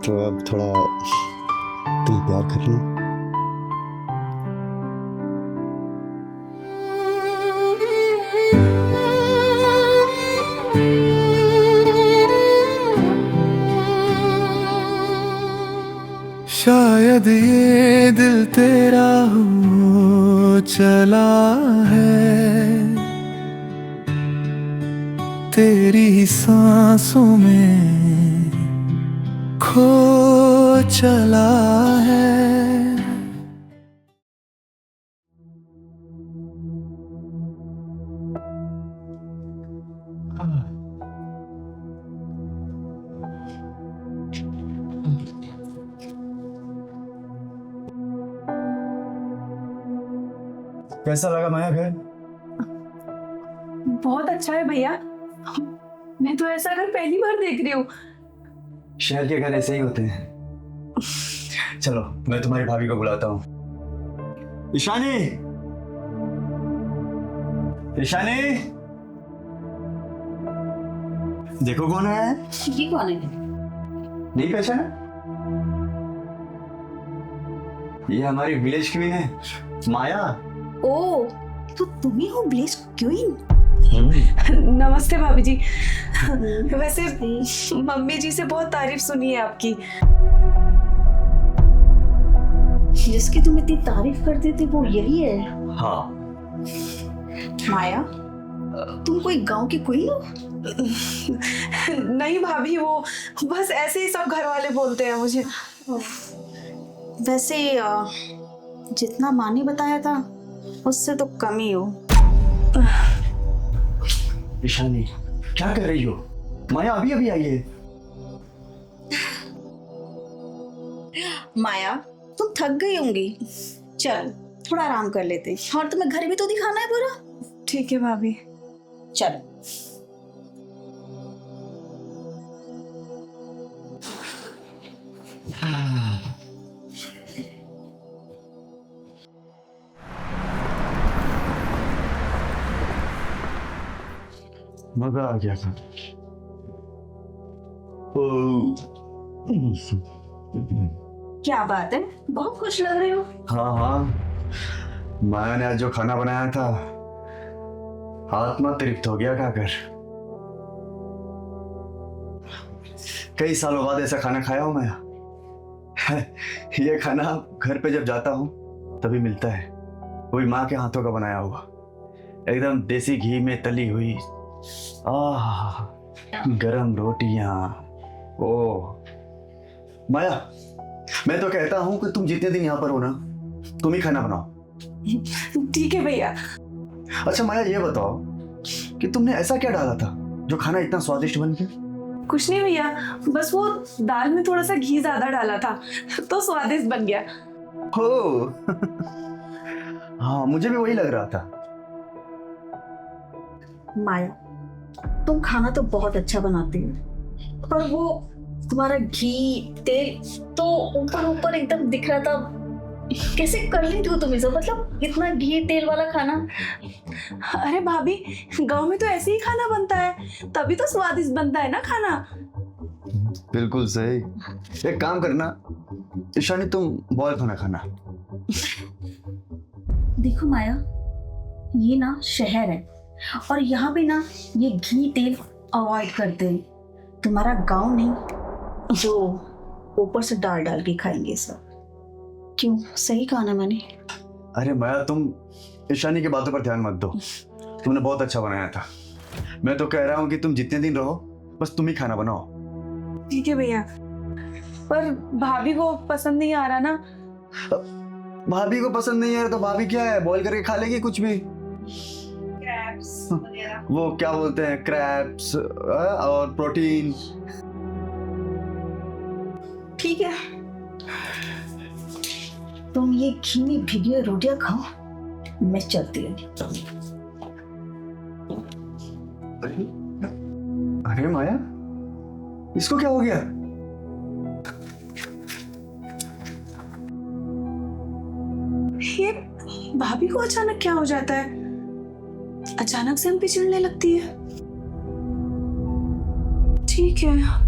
तो अब थोड़ा तुम प्यार कर लो। शायद ये दिल तेरा हो चला है, तेरी ही सांसों में खो चला है। कैसा लगा माया घर? बहुत अच्छा है भैया। मैं तो ऐसा घर पहली बार देख रही हूँ। शहर के घर ऐसे ही होते हैं। चलो मैं तुम्हारी भाभी को बुलाता हूँ। ईशानी, ईशानी, देखो कौन है। ये कौन है? नहीं पहचाना? ये हमारी विलेज क्वीन है, माया। ओ, तो तुम ही हो विलेज क्वीन? नमस्ते भाभी जी। वैसे मम्मी जी से बहुत तारीफ सुनी है आपकी। जिसकी तुम इतनी तारीफ करते थे वो यही है? हाँ। माया, तुम कोई गांव की क्वीन हो? नहीं भाभी, वो बस ऐसे ही सब घर वाले बोलते हैं मुझे। वैसे जितना माँ ने बताया था उससे तो कम ही हो। ईशानी, क्या कर रही हो? माया अभी अभी आई है। माया, तुम थक गई होंगी, चल थोड़ा आराम कर लेते, और तुम्हें घर भी तो दिखाना है पूरा। ठीक है भाभी। चल। मजा आ गया था। क्या बात है, बहुत खुश लग रहे हो। हाँ हाँ, माया ने आज जो खाना बनाया था, आत्मा तृप्त हो गया खाकर। कई सालों बाद ऐसा खाना खाया हूं मैं। ये खाना घर पे जब जाता हूँ तभी मिलता है, वो भी माँ के हाथों का बनाया हुआ, एकदम देसी घी में तली हुई। आह, गरम रोटियां। ओ माया, मैं तो कहता हूँ कि तुम जितने दिन यहाँ पर हो ना, तुम ही खाना बनाओ। ठीक है भैया। अच्छा माया, ये बताओ कि तुमने ऐसा क्या डाला था जो खाना इतना स्वादिष्ट बन गया? कुछ नहीं भैया, बस वो दाल में थोड़ा सा घी ज्यादा डाला था तो स्वादिष्ट बन गया। हो। हाँ, मुझे भी वही लग रहा था। माया, तुम खाना तो बहुत अच्छा बनाती हो, पर वो तुम्हारा घी तेल तो ऊपर ऊपर एकदम दिख रहा था। कैसे कर लेती हो तुम इसे, मतलब इतना घी तेल वाला खाना? अरे भाभी, गांव में तो ऐसे ही खाना बनता है, तभी तो स्वादिष्ट बनता है ना खाना। बिल्कुल सही। एक काम करना ईशानी, तुम बॉयल खाना खाना। देखो माया, ये ना शहर है और यहाँ पे ना ये घी तेल अवॉइड करते हैं। तुम्हारा गांव नहीं, जो ऊपर से डाल डाल के खाएंगे सब। क्यों, सही कहा ना मैंने? अरे माया, तुम ईशानी की बातों पर ध्यान मत दो, तुमने बहुत अच्छा बनाया था। मैं तो कह रहा हूँ कि तुम जितने दिन रहो बस तुम ही खाना बनाओ। ठीक है भैया, पर भाभी को पसंद नहीं आ रहा ना। भाभी को पसंद नहीं है तो भाभी क्या है, बॉईल करके खा लेगी कुछ भी। वो क्या बोलते हैं, क्रैब्स और प्रोटीन। ठीक है, तुम ये घी में भिगी हुई रोटियां खाओ, मैं चलती हूँ। अरे माया, इसको क्या हो गया? ये भाभी को अचानक क्या हो जाता है? अचानक से हम पे चिढ़ने लगती है। ठीक है।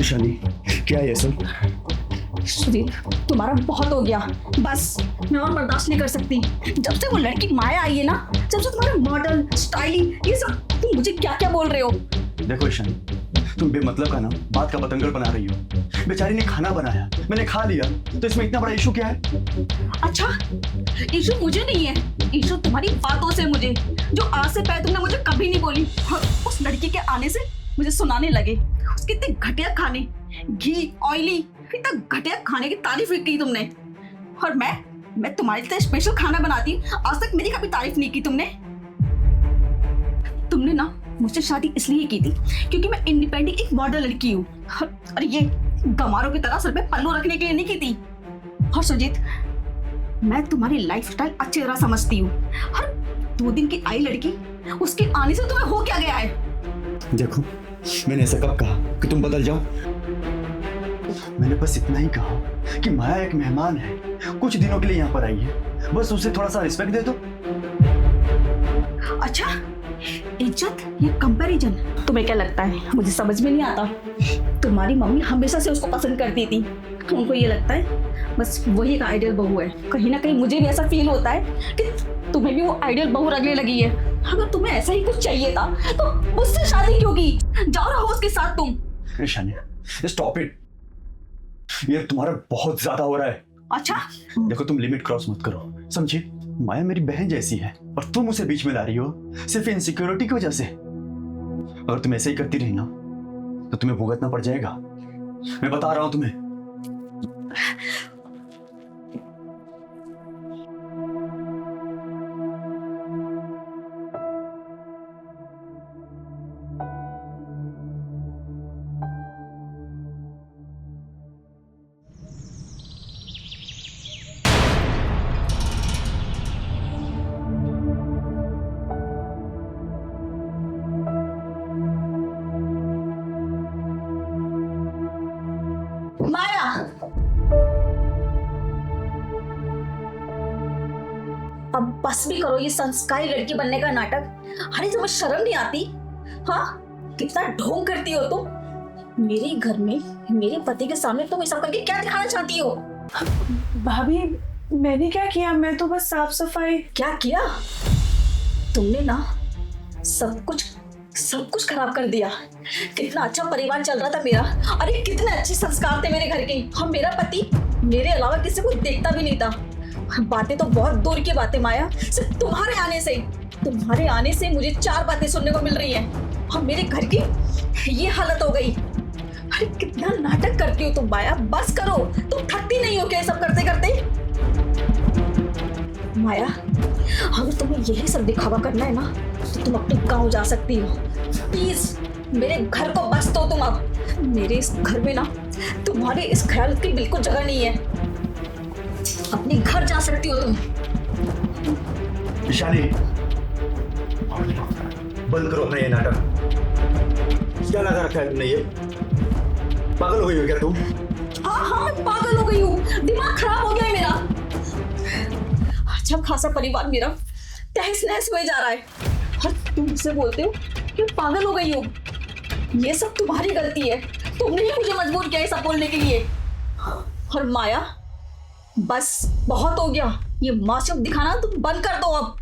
ईशानी, क्या है ये सब? सुदीप, तुम्हारा बहुत हो गया। बस मैं और बर्दाश्त नहीं कर सकती। जब से वो लड़की माया आई है ना, जब से तुम्हारा मॉडल स्टाइलिंग ये सब, तुम मुझे क्या क्या बोल रहे हो। देखो ईशानी, तुम बेमतलब का ना बात का बतंगड़ बना रही हो। बेचारी ने खाना बनाया, मैंने खा लिया, तो इसमें इतना बड़ा इशू क्या है? अच्छा, इशू मुझे नहीं है, इशू तुम्हारी बातों से मुझे, जो आज से पहले तुमने मुझे कभी नहीं बोली। और उस लड़की के आने से मुझे सुनाने लगे उसके इतने घटिया खाने, घी, ऑयली, इतना घटिया खाने की तारीफ की तुमने। और मैं तुम्हारे लिए स्पेशल खाना बनाती, आज तक मेरी कभी तारीफ नहीं की तुमने। तुमने ना मुझसे शादी इसलिए की थी क्योंकि मैं इंडिपेंडेंट एक मॉडल लड़की हूँ, और ये गमारों की तरह सर पे पल्लू रखने के लिए नहीं की थी। और सुजीत, मैं तुम्हारी लाइफस्टाइल अच्छी तरह समझती हूँ। हर 2 दिन की आई लड़की, उसके आने से तुम्हें हो क्या गया है? देखो, मैंने ऐसा कब कहा कि तुम बदल जाओ? मैंने बस इतना ही कहा कि माया एक मेहमान है, कुछ दिनों के लिए यहाँ पर आई है, बस उसे थोड़ा सा रिस्पेक्ट दे दो। अच्छा, इज्जत या कंपैरिजन, तुम्हें क्या लगता है मुझे समझ में नहीं आता? तुम्हारी मम्मी हमेशा से उसको पसंद करती थी, उनको ये लगता है बस वही एक आइडियल बहू है। कहीं ना कहीं मुझे भी ऐसा फील होता है कि तुम्हें भी वो आइडियल बहू लगने लगी है। अगर तुम्हें ऐसा ही कुछ चाहिए था तो मुझसे शादी क्यों की? जाओ रहो उसके साथ तुम। ईशानी, स्टॉप इट, ये तुम्हारा बहुत ज्यादा हो रहा है। अच्छा, देखो, तुम लिमिट क्रॉस मत करो, समझे? माया मेरी बहन जैसी है और तुम उसे बीच में ला रही हो सिर्फ इनसिक्योरिटी की वजह से। और तुम ऐसे ही करती रही ना तो तुम्हें भुगतना पड़ जाएगा, मैं बता रहा हूं तुम्हें। माया, अब बस भी करो ये संस्कारी लड़की बनने का नाटक। अरे तुम्हें शर्म नहीं आती? हाँ, कितना ढोंग करती हो तुम। मेरे घर में मेरे पति के सामने तुम ऐसा करके क्या दिखाना चाहती हो? भाभी, मैंने क्या किया? मैं तो बस साफ सफाई। क्या किया तुमने ना? सब कुछ खराब कर दिया। कितना अच्छा परिवार चल रहा था मेरा, अरे कितने अच्छे संस्कार थे मेरे घर के। हम, मेरा पति मेरे अलावा किसी को देखता भी नहीं था। बातें तो बहुत दूर की बातें माया, सिर्फ तुम्हारे आने से मुझे 4 बातें सुनने को मिल रही हैं। और मेरे घर की ये हालत हो गई। अरे कितना नाटक करती हो तुम माया, बस करो। तुम थकती नहीं हो क्या ये सब करते करते? माया, अगर तुम्हें यही सब दिखावा करना है ना तो तुम अपने गांव जा सकती हो। प्लीज मेरे घर को बस दो तुम। अब मेरे इस घर में ना तुम्हारे इस ख्याल की बिल्कुल जगह नहीं है। अपने घर जा सकती हो तुम। ईशानी, बंद करो अपना ये नाटक। क्या लगा रखा है तुमने ये? पागल हो गई हो क्या तुम? हाँ, मैं पागल हो गई हूँ, दिमाग खराब हो गया है मेरा। अच्छा खासा परिवार मेरा तहस नहस हुए जा रहा है और तुम मुझसे बोलते हो कि पागल हो गई हो। ये सब तुम्हारी गलती है, तुमने ही मुझे मजबूर किया है सब बोलने के लिए। और माया, बस बहुत हो गया, ये मासूम दिखाना तुम बंद कर दो अब।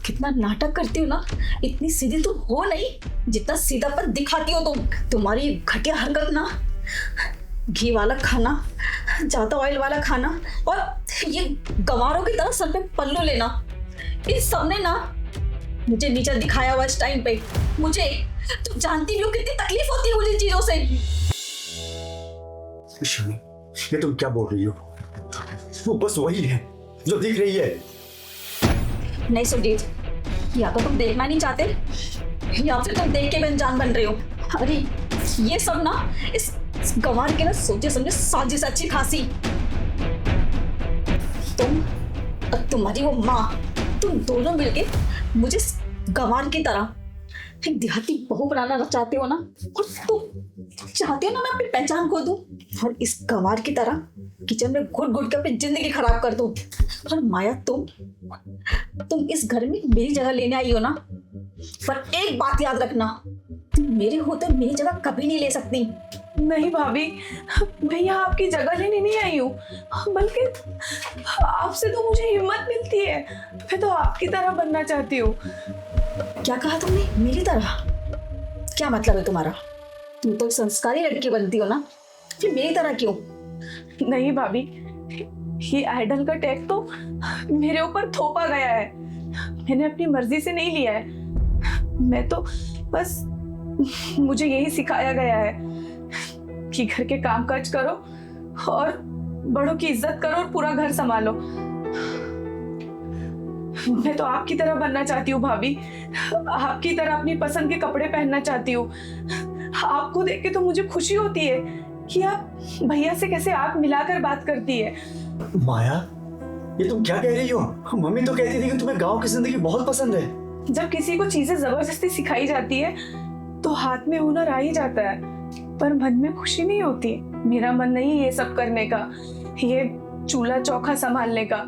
कितना नाटक करती हो ना, इतनी सीधी तुम हो नहीं जितना सीधापन दिखाती हो तुम। तुम्हारी घटिया हरकत ना, घी वाला खाना, ज्यादा ऑयल वाला खाना और ये गंवारों की तरह सर पे पल्लू लेना, इस सब ने ना मुझे नीचा दिखाया हुआ इस टाइम पे। मुझे, तुम जानती भी हो कितनी तकलीफ होती है मुझे इन चीजों से। ये तुम क्या बोल रही हो? वो बस वही है जो दिख रही है। नहीं सुजीत, या तो तुम देखना नहीं चाहते या फिर तुम देख के भी अनजान बन रहे हो। अरे ये सब ना इस गंवार के ना सोचे समझे साजिश अच्छी खासी। तुम और तुम्हारी वो माँ, तुम दोनों मिलके मुझे गंवार की तरह एक देहाती बहू बनाना चाहते हो ना, और तुम चाहते हो ना मैं अपनी पहचान खो दूं और इस गंवार की तरह किचन में घुट घुट के अपनी जिंदगी खराब कर दूं। और माया, तुम इस घर में मेरी जगह लेने आई हो ना, पर एक बात याद रखना, तुम मेरे होते मेरी जगह कभी नहीं ले सकती। नहीं भाभी, मैं यहाँ आपकी जगह लेने नहीं आई हूँ, बल्कि आपसे तो मुझे हिम्मत मिलती है। मैं तो आपकी तरह बनना चाहती हूँ। क्या कहा तुमने? मेरी तरह? क्या मतलब है तुम्हारा? तुम तो एक संस्कारी लड़की बनती हो ना, फिर मेरी तरह क्यों? नहीं भाभी, ये आइडल का टैग तो मेरे ऊपर थोपा गया है। मैंने अपनी मर्जी से नहीं लिया है। मैं तो बस, मुझे यही सिखाया गया है कि घर के काम काज करो और बड़ों की इज्जत करो और पूरा घर संभालो। मैं तो आपकी तरह बनना चाहती हूँ भाभी, आपकी तरह अपनी पसंद के कपड़े पहनना चाहती हूँ। आपको देख के तो मुझे खुशी होती है कि आप भैया से कैसे आंख मिलाकर बात करती है। माया, ये तुम क्या कह रही हो? मम्मी तो कहती थी कि तुम्हें गांव की जिंदगी बहुत पसंद है। जब किसी को चीजें जबरदस्ती सिखाई जाती है तो हाथ में हुनर आ ही जाता है, पर मन में खुशी नहीं होती। मेरा मन नहीं ये सब करने का, ये चूल्हा चौका संभालने का।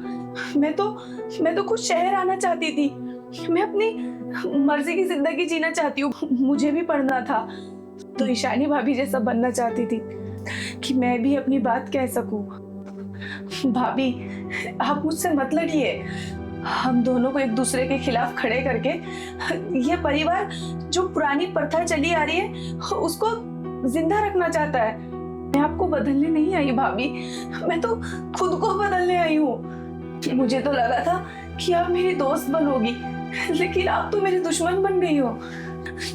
मैं तो खुद शहर आना चाहती थी। मैं अपनी मर्जी की जिंदगी जीना चाहती हूँ। मुझे भी पढ़ना था तो ईशानी भाभी जैसा बनना चाहती थी कि मैं भी अपनी बात कह सकूं। भाभी, आप मुझसे मत लड़िए। हम दोनों को एक दूसरे के खिलाफ खड़े करके ये परिवार जो पुरानी प्रथा चली आ रही है उसको जिंदा रखना चाहता है। मैं आपको बदलने नहीं आई भाभी, मैं तो खुद को बदलने आई हूँ। मुझे तो लगा था कि आप मेरी दोस्त बनोगी, लेकिन आप तो मेरी दुश्मन बन गई हो।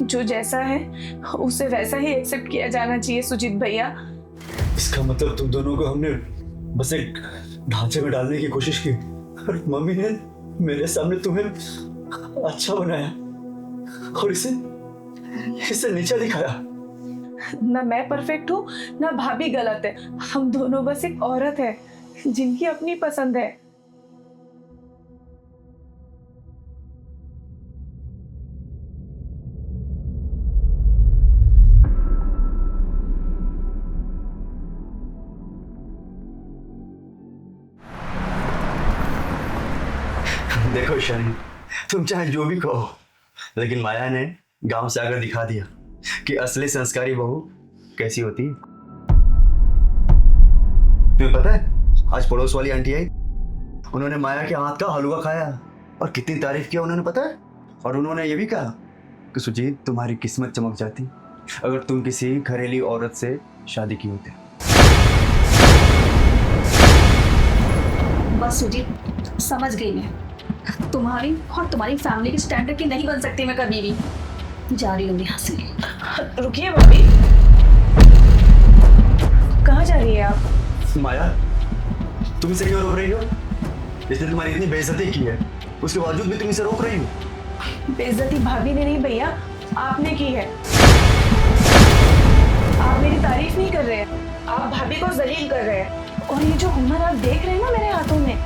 जो जैसा है उसे वैसा ही एक्सेप्ट किया जाना चाहिए सुजीत भैया। इसका मतलब तुम दोनों को हमने बस एक ढांचे में डालने की कोशिश की और मम्मी ने मेरे सामने तुम्हें अच्छा बनाया और इसे नीचा दिखाया। ना मैं परफेक्ट हूँ ना भाभी गलत है। हम दोनों बस एक औरत है जिनकी अपनी पसंद है। देखो ईशानी, तुम चाहे जो भी कहो, लेकिन माया ने गांव से आकर दिखा दिया कि असली संस्कारी बहू कैसी होती है। तुम्हें पता है, आज पड़ोस वाली आंटी आई, उन्होंने माया के हाथ का हलवा खाया और कितनी तारीफ किया उन्होंने, पता है। और उन्होंने ये भी कहा कि सुजीत, तुम्हारी किस्मत चमक जाती अगर तुम किसी घरेलू औरत से शादी की होते। बस सुजीत, समझ गई मैं। तुम्हारी और तुम्हारी फैमिली के स्टैंडर्ड की नहीं बन सकती मैं कभी भी। जा रही हूँ यहाँ से। रुकिए भाभी, कहाँ जा रही है आप? माया, तुम इसे क्यों रोक रही हो? इसने तुम्हारी इतनी बेइज्जती की है, उसके बावजूद भी तुम इसे रोक रही हो। बेइज्जती भाभी ने नहीं भैया, आपने की है। आप मेरी तारीफ नहीं कर रहे हैं, आप भाभी को जलील कर रहे हैं। और ये जो हुनर आप देख रहे हैं ना मेरे हाथों में,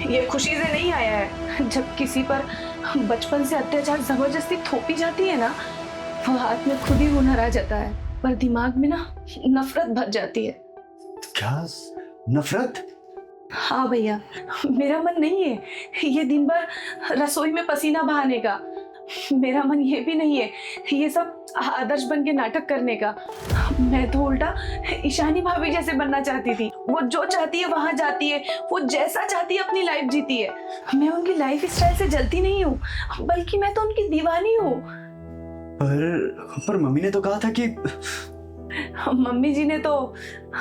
ये खुशी से नहीं आया है। जब किसी पर बचपन से अत्याचार जबरदस्ती थोपी जाती है ना, वो हाथ में खुद ही हुनर आ जाता है, पर दिमाग में ना नफरत भर जाती है। क्या नफरत? हाँ भैया, मेरा मन नहीं है ये दिन भर रसोई में पसीना बहाने का। मेरा मन ये भी नहीं है ये सब आदर्श बन के नाटक करने का। मैं तो उल्टा ईशानी भाभी जैसे बनना चाहती थी। वो जो चाहती है वहां जाती है, वो जैसा चाहती है अपनी लाइफ जीती है। मैं उनकी लाइफ स्टाइल से जलती नहीं हूँ, बल्कि मैं तो उनकी दीवानी हूँ। पर मम्मी ने तो कहा था कि... मम्मी जी ने तो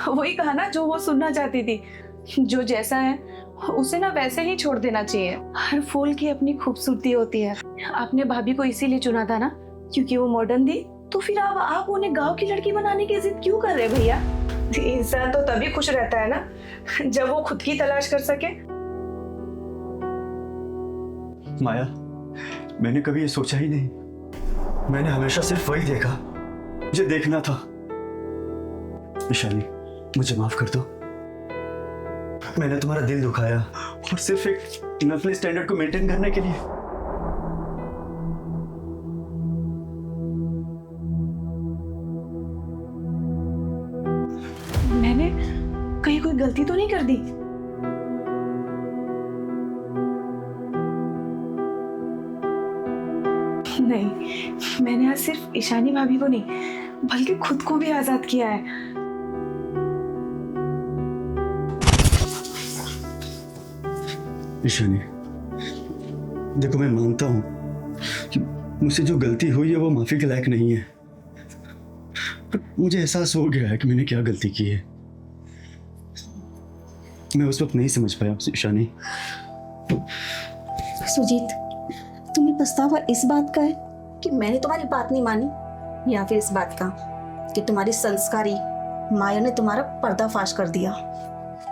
वही कहा ना जो वो सुनना चाहती थी। जो जैसा है उसे ना वैसे ही छोड़ देना चाहिए। हर फूल की अपनी खूबसूरती होती है। आपने भाभी को इसीलिए चुना था ना, क्योंकि वो मॉडर्न थी। तो फिर आप उन्हें गांव की लड़की बनाने की जिद क्यों कर रहे भैया? इंसान तो तभी खुश रहता है ना जब वो खुद की तलाश कर सके। माया, मैंने कभी ये सोचा ही नहीं। मैंने हमेशा सिर्फ वही देखा मुझे देखना था। ईशानी, मुझे माफ कर दो। मैंने तुम्हारा दिल दुखाया और सिर्फ एक नकली स्टैंडर्ड को मेंटेन करने के लिए। मैंने कहीं कोई गलती तो नहीं कर दी? नहीं, मैंने आज सिर्फ ईशानी भाभी को नहीं बल्कि खुद को भी आजाद किया है। ईशानी, देखो मैं मानता हूँ कि मुझसे जो गलती हुई है वो माफी के लायक नहीं है, पर मुझे एहसास हो गया है कि मैंने क्या गलती की है। मैं उस वक्त नहीं समझ पाया ईशानी। सुजीत, तुम्हें पछतावा इस बात का है कि मैंने तुम्हारी बात नहीं मानी, या फिर इस बात का कि तुम्हारी संस्कारी माया ने तुम्हारा पर्दाफाश कर दिया?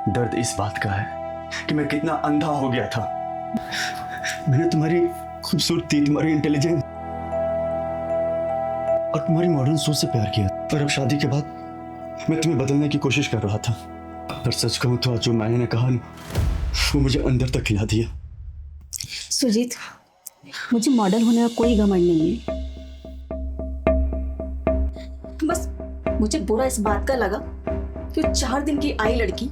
दर्द इस बात का है कि मैं कितना अंधा हो गया था। मैंने तुम्हारी खूबसूरती, तुम्हारी इंटेलिजेंस और तुम्हारी मॉडर्न सोच से प्यार किया, और अब शादी के बाद मैं तुम्हें बदलने की कोशिश कर रहा था। पर सच कहूं तो आज जो माया ने कहा ना, वो मुझे अंदर तक खिला दिया। सुजीत, मुझे मॉडल होने का कोई घमंड नहीं है, बस मुझे बुरा इस बात का लगा कि 4 दिन की आई लड़की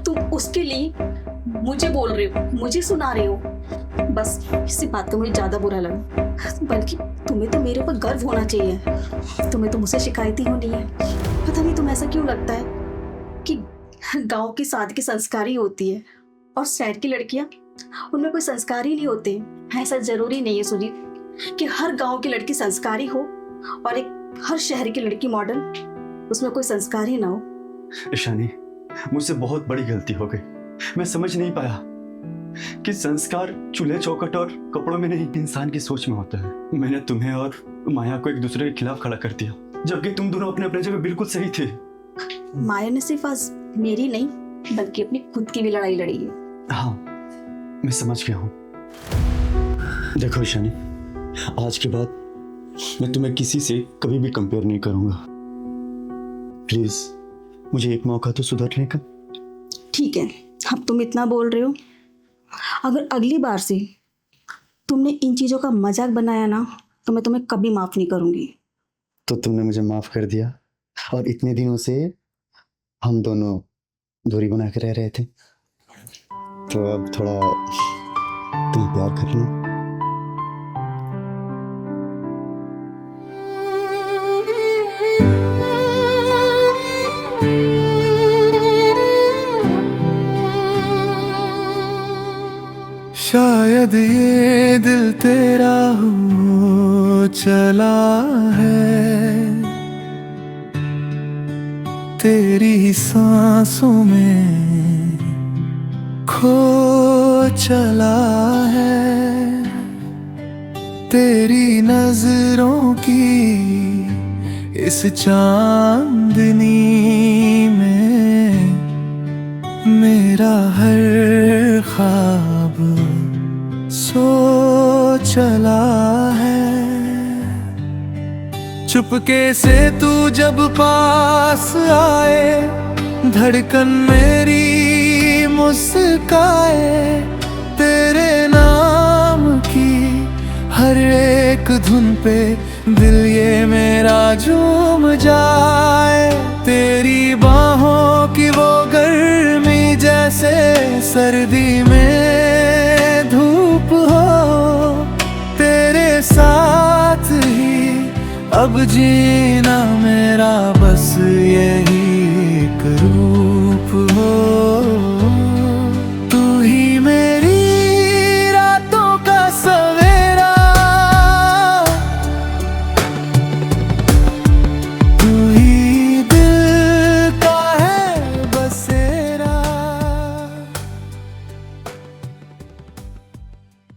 तुम उसके लिए मुझे बोल रहे हो, मुझे सुना रहे हो। बस इसी बात का मुझे ज्यादा बुरा लगा। बल्कि तुम्हें तो मेरे ऊपर गर्व होना चाहिए, तुम्हें तो मुझसे शिकायत ही होनी है। पता नहीं तुम्हें ऐसा क्यों लगता है कि गांव की सादगी संस्कारी होती है और शहर की लड़कियां उनमें कोई संस्कार ही नहीं होते। ऐसा जरूरी नहीं है सुजीत कि हर गांव की लड़की संस्कारी हो और हर शहर की लड़की मॉडर्न, उसमें कोई संस्कार ही ना हो। ईशानी, मुझसे बहुत बड़ी गलती हो गई। मैं समझ नहीं पाया कि संस्कार चूल्हे चौखट और कपड़ों में नहीं, इंसान की सोच में होता है। मैंने तुम्हें और माया को एक दूसरे के खिलाफ खड़ा कर दिया, जबकि तुम दोनों अपने अपने जगह बिल्कुल सही थे। माया ने सिर्फ आज मेरी नहीं बल्कि अपनी खुद की भी लड़ाई लड़ी है। हाँ, मैं समझ गया हूँ। देखो ईशानी, आज के बाद मैं तुम्हें किसी से कभी भी कंपेयर नहीं करूंगा। प्लीज मुझे एक मौका तो सुधरने का। ठीक है, अब तुम इतना बोल रहे हो, अगर अगली बार से तुमने इन चीजों का मजाक बनाया ना तो मैं तुम्हें कभी माफ नहीं करूंगी। तो तुमने मुझे माफ कर दिया, और इतने दिनों से हम दोनों दूरी बना के रह रहे थे, तो अब थोड़ा तुम प्यार कर लो। शायद ये दिल तेरा हो चला है, तेरी ही सांसों में खो चला है। तेरी नजरों की इस चांदनी में मेरा हर ख्वाब सो चला है। चुपके से तू जब पास आए, धड़कन मेरी मुस्काए, तेरे नाम की हर एक धुन पे दिल ये मेरा झूम जाए। तेरी बाहों की वो गर्मी जैसे सर्दी में धूप हो, तेरे साथ ही अब जीना मेरा बस यही एक रूप हो।